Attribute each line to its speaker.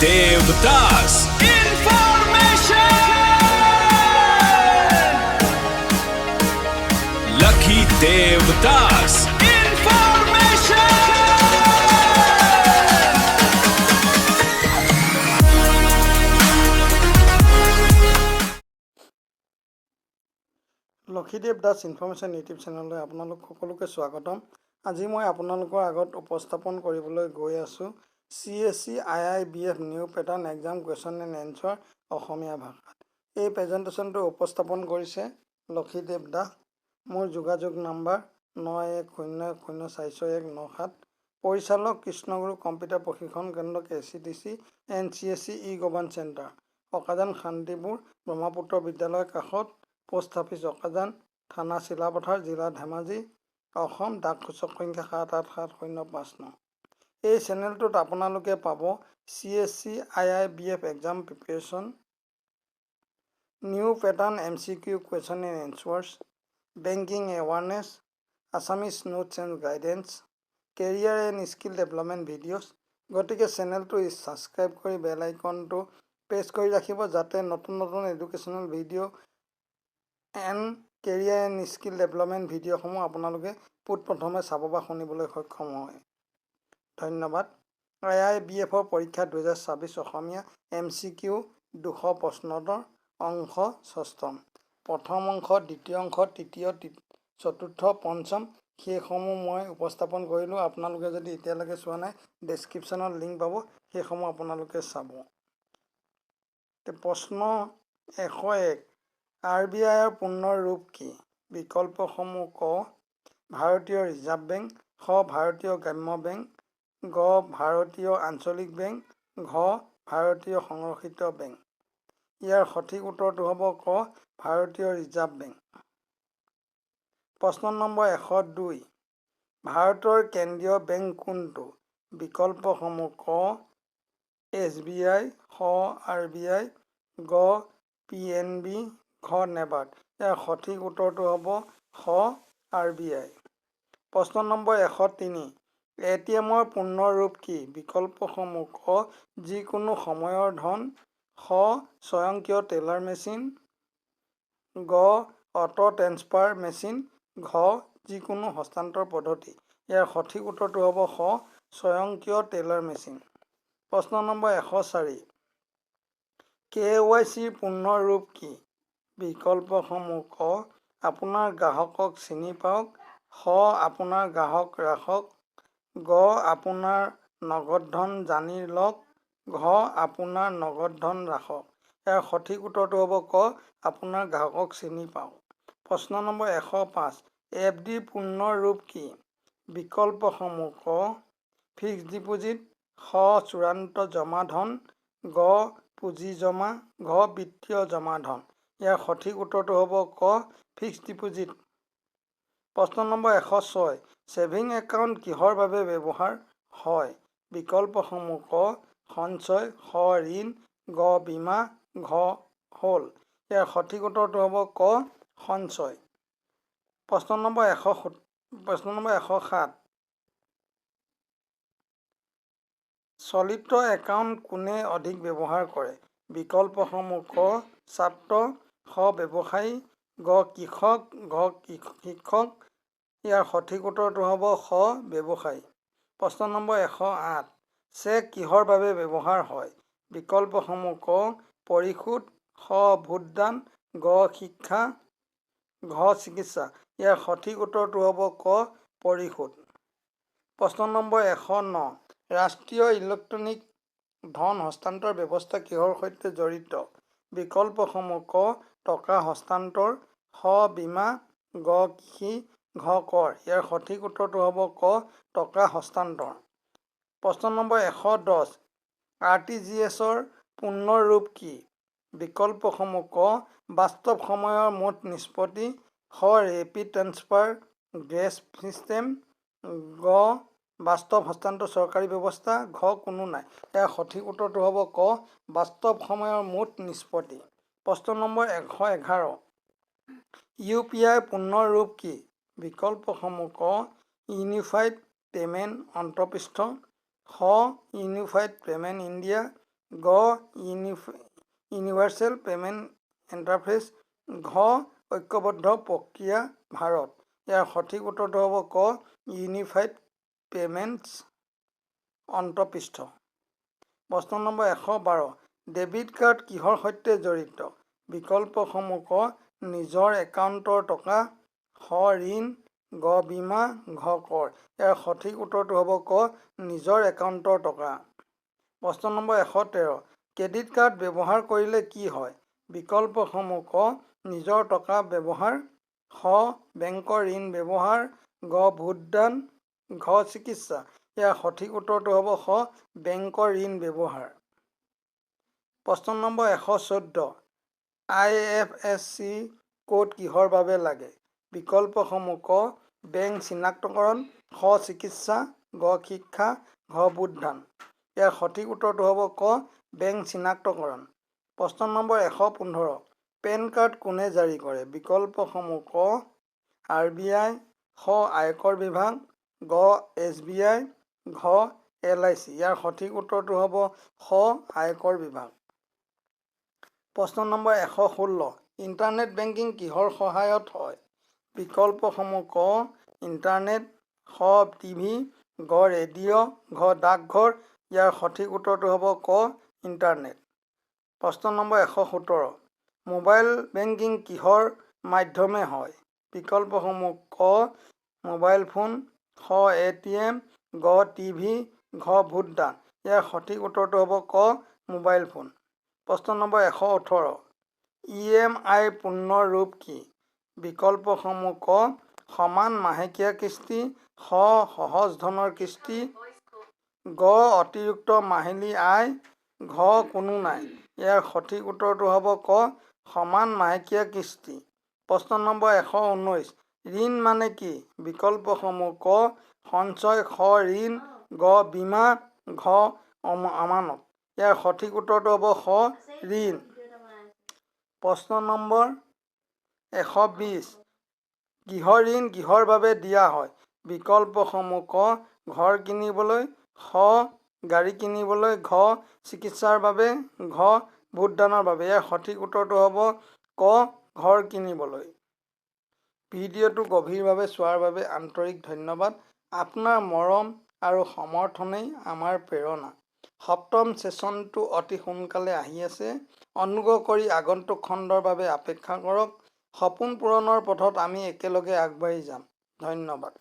Speaker 1: Devdas Information. Lucky Devdas Information.
Speaker 2: Lakshidev Das information YouTube চেনেললৈ আপোনালোক সকলোকে স্বাগতম। আজি মই আপোনালোকৰ আগত উপস্থাপন কৰিবলৈ গৈ আছোঁ CSC IIBF new pattern exam question and answer Assamese ভাষাত। এই প্ৰেজেণ্টেশ্যনটো উপস্থাপন কৰিছে লক্ষীদেৱ দাস। মোৰ যোগাযোগ নাম্বাৰ 9100046197। পৰিচালক কৃষ্ণগুৰু কম্পিউটাৰ প্ৰশিক্ষণ কেন্দ্ৰ KCTC and CSC e-govern center, Akajan Shantipur Brahmaputra বিদ্যালয়ৰ কাষত, পোষ্ট অফিচ অকাজান, থানা চিলাপথাৰ, জিলা ধেমাজি, অসম। ডাকসূচক সংখ্যা 78705। এই চেনেলটোত আপোনালোকে পাব CSC IIBF exam preparation, new pattern MCQ question and answers, banking awareness, Assamese notes and guidance, career and skill development videos. গতিকে চেনেলটো ছাবস্ক্ৰাইব কৰি বেল আইকনটো প্ৰেছ কৰি ৰাখিব, যাতে নতুন নতুন educational video' and career and skill development ভিডিঅ'সমূহ আপোনালোকে পোনপ্ৰথমে চাব বা শুনিবলৈ সক্ষম হয়। ধন্যবাদ। IIBFৰ পৰীক্ষা 2026 অসমীয়া MCQ 200 প্ৰশ্নোত্তৰ অংশ 6ম। প্ৰথম অংশ, দ্বিতীয় অংশ, তৃতীয়, চতুৰ্থ, পঞ্চম সেইসমূহ মই উপস্থাপন কৰিলোঁ। আপোনালোকে যদি এতিয়ালৈকে চোৱা নাই, ডেছক্ৰিপশ্যনত লিংক পাব, সেইসমূহ আপোনালোকে চাব। প্ৰশ্ন 101, RBIৰ পূৰ্ণ ৰূপ কি? বিকল্পসমূহ ক, ভাৰতীয় ৰিজাৰ্ভ বেংক, খ, ভাৰতীয় গ্ৰাম্য বেংক, গ, ভাৰতীয় আঞ্চলিক বেংক, ঘ, ভাৰতীয় সংৰক্ষিত বেংক। ইয়াৰ সঠিক উত্তৰটো হ'ব ক, ভাৰতীয় ৰিজাৰ্ভ বেংক। প্ৰশ্ন নম্বৰ 102, ভাৰতৰ কেন্দ্ৰীয় বেংক কোনটো? বিকল্পসমূহ ক, SBI, খ, RBI, গ, PNB, ঘ, নেবাৰ্ড। ইয়াৰ সঠিক উত্তৰটো হ'ব খ, RBI। প্ৰশ্ন নম্বৰ 103, ATMৰ পূৰ্ণ ৰূপ কি? বিকল্পসমূহ ক, যিকোনো সময়ৰ ধন, খ, স্বয়ংক্ৰিয় টেলাৰ মেচিন, গ, অটো ট্ৰেন্সফাৰ মেচিন, ঘ, যিকোনো হস্তান্তৰ পদ্ধতি। ইয়াৰ সঠিক উত্তৰটো হ'ব খ, স্বয়ংক্ৰিয় টেলাৰ মেচিন। প্ৰশ্ন নম্বৰ 104, KYCৰ পূৰ্ণ ৰূপ কি? বিকল্পসমূহ ক, আপোনাৰ গ্ৰাহকক চিনি পাওক, খ, আপোনাৰ গ্ৰাহক ৰাখক, গ, আপোনাৰ নগদ ধন জানি লওক, ঘ, আপোনাৰ নগদ ধন ৰাখক। ইয়াৰ সঠিক উত্তৰটো হ'ব ক, আপোনাৰ গ্ৰাহকক চিনি পাওক। প্ৰশ্ন নম্বৰ 105, FDৰ পূৰ্ণ ৰূপ কি? বিকল্পসমূহ ক, ফিক্সড ডিপজিট, খ, চূড়ান্ত জমা ধন, গ, পুঁজি জমা, ঘ, বিত্তীয় জমা ধন। ইয়াৰ সঠিক উত্তৰটো হ'ব ক, ফিক্সড ডিপজিট। প্ৰশ্ন নম্বৰ 106, ছেভিং একাউণ্ট কিহৰ বাবে ব্যৱহাৰ হয়? বিকল্পসমূহ ক, সঞ্চয়, খ, ঋণ, গ, বীমা, ঘ, হ'ল। ইয়াৰ সঠিক উত্তৰটো হ'ব ক, সঞ্চয়। প্ৰশ্ন নম্বৰ 107, চলিত একাউণ্ট কোনে অধিক ব্যৱহাৰ কৰে? বিকল্পসমূহ ক, ছাত্ৰ, খ, ব্যৱসায়ী, গ, কৃষক, ঘ, শিক্ষক। ইয়াৰ সঠিক উত্তৰটো হ'ব খ, ব্যৱসায়ী। প্ৰশ্ন নম্বৰ 108, চেক কিহৰ বাবে ব্যৱহাৰ হয়? বিকল্পসমূহ ক, পৰিশোধ, খ, ভোটদান, গ, শিক্ষা, ঘ, চিকিৎসা। ইয়াৰ সঠিক উত্তৰটো হ'ব ক, পৰিশোধ। প্ৰশ্ন নম্বৰ 109, ৰাষ্ট্ৰীয় ইলেক্ট্ৰনিক ধন হস্তান্তৰ ব্যৱস্থা কিহৰ সৈতে জড়িত? বিকল্পসমূহ ক, টকা হস্তান্তৰ, খ, বীমা, গ, কৃষি, ঘ, কৰ। ইয়াৰ সঠিক উত্তৰটো হ'ব ক, টকা হস্তান্তৰ। প্ৰশ্ন নম্বৰ 110, RTGSৰ পূৰ্ণ ৰূপ কি? বিকল্পসমূহ ক, বাস্তৱ সময়ৰ মুঠ নিষ্পত্তি, খ, ৰেপিড ট্ৰেন্সফাৰ গ্ৰেছ ছিষ্টেম, গ, বাস্তৱ হস্তান্তৰ চৰকাৰী ব্যৱস্থা, ঘ, কোনো নাই। ইয়াৰ সঠিক উত্তৰটো হ'ব ক, বাস্তৱ সময়ৰ মুঠ নিষ্পত্তি। প্ৰশ্ন নম্বৰ 111, UPI পূৰ্ণ ৰূপ কি? বিকল্পসমূহ ক, ইউনিফাইড পে'মেণ্ট অন্তৰ্পৃষ্ঠ, খ, ইউনিফাইড পে'মেণ্ট ইণ্ডিয়া, গ ইউনিভাৰ্চেল পে'মেণ্ট ইণ্টাৰফেচ, ঘ ঐক্যবদ্ধ প্ৰক্ৰিয়া ভাৰত। ইয়াৰ সঠিক উত্তৰটো হ'ব ক ইউনিফাইড পে'মেণ্টছ অন্তঃপৃষ্ঠ। প্ৰশ্ন নম্বৰ 112, ডেবিট কাৰ্ড কিহৰ সৈতে জড়িত? বিকল্পসমূহ ক নিজৰ একাউণ্টৰ টকা, খ ঋণ, গ বীমা, ঘ কৰ। ইয়াৰ সঠিক উত্তৰটো হ'ব ক নিজৰ একাউণ্টৰ টকা। প্ৰশ্ন নম্বৰ 113, ক্ৰেডিট কাৰ্ড ব্যৱহাৰ কৰিলে কি হয়? বিকল্পসমূহ ক নিজৰ টকা ব্যৱহাৰ, খ বেংকৰ ঋণ ব্যৱহাৰ, গ ভোটদান, ঘ চিকিৎসা। ইয়াৰ সঠিক উত্তৰটো হ'ব খ বেংকৰ ঋণ ব্যৱহাৰ। প্ৰশ্ন নম্বৰ 114, IFSC কোড কিহৰ বাবে লাগে? বিকল্পসমূহ ক বেংক চিনাক্তকৰণ, খ চিকিৎসা, গ শিক্ষা, ঘ ভোটদান। ইয়াৰ সঠিক উত্তৰটো হ'ব ক বেংক চিনাক্তকৰণ। প্ৰশ্ন নম্বৰ 115, পেন কাৰ্ড কোনে জাৰি কৰে? বিকল্পসমূহ ক RBI, খ আয়কৰ বিভাগ, গ SBI, ঘ LIC। ইয়াৰ সঠিক উত্তৰটো হ'ব খ আয়কৰ বিভাগ। প্ৰশ্ন নম্বৰ 116, ইণ্টাৰনেট বেংকিং কিহৰ সহায়ত হয়? বিকল্পসমূহ ক ইণ্টাৰনেট, খ TV, গ ৰেডিঅ', ঘ ডাকঘৰ। ইয়াৰ সঠিক উত্তৰটো হ'ব ক ইণ্টাৰনেট। প্ৰশ্ন নম্বৰ 117, মোবাইল বেংকিং কিহৰ মাধ্যমে হয়? বিকল্পসমূহ ক মোবাইল ফোন, খ ATM, গ TV, ঘ ভোটদান। ইয়াৰ সঠিক উত্তৰটো হ'ব ক মোবাইল ফোন। প্ৰশ্ন নম্বৰ 118, EMI পূৰ্ণ ৰূপ কি? বিকল্পসমূহ ক সমান মাহেকীয়া কিস্তি, খ সহজ ধনৰ কিস্তি, গ অতিৰিক্ত মাহিলী আয়, ঘ কোনো নাই। ইয়াৰ সঠিক উত্তৰটো হ'ব ক সমান মাহেকীয়া কিস্তি। প্ৰশ্ন নম্বৰ 119, ঋণ মানে কি? বিকল্পসমূহ ক সঞ্চয়, খ ঋণ, গ বীমা, ঘ আমানত। ইয়াৰ সঠিক উত্তৰটো হ'ব খ ঋণ। প্ৰশ্ন নম্বৰ 120, গৃহ ঋণ কিহৰ বাবে দিয়া হয়? বিকল্পসমূহ ক ঘৰ কিনিবলৈ, খ গাড়ী কিনিবলৈ, ঘ চিকিৎসাৰ বাবে, ঘ ভোটদানৰ বাবে। ইয়াৰ সঠিক উত্তৰটো হ'ব ক ঘৰ কিনিবলৈ। ভিডিঅ'টো গভীৰভাৱে চোৱাৰ বাবে আন্তৰিক ধন্যবাদ। আপোনাৰ মৰম আৰু সমৰ্থনেই আমাৰ প্ৰেৰণা। সপ্তম ছেছনটো অতি সোনকালে আহি আছে। অনুগ্ৰহ কৰি আগন্তুক খণ্ডৰ বাবে অপেক্ষা কৰক। সপোন পূৰণৰ পথত আমি একেলগে আগবাঢ়ি যাম। ধন্যবাদ।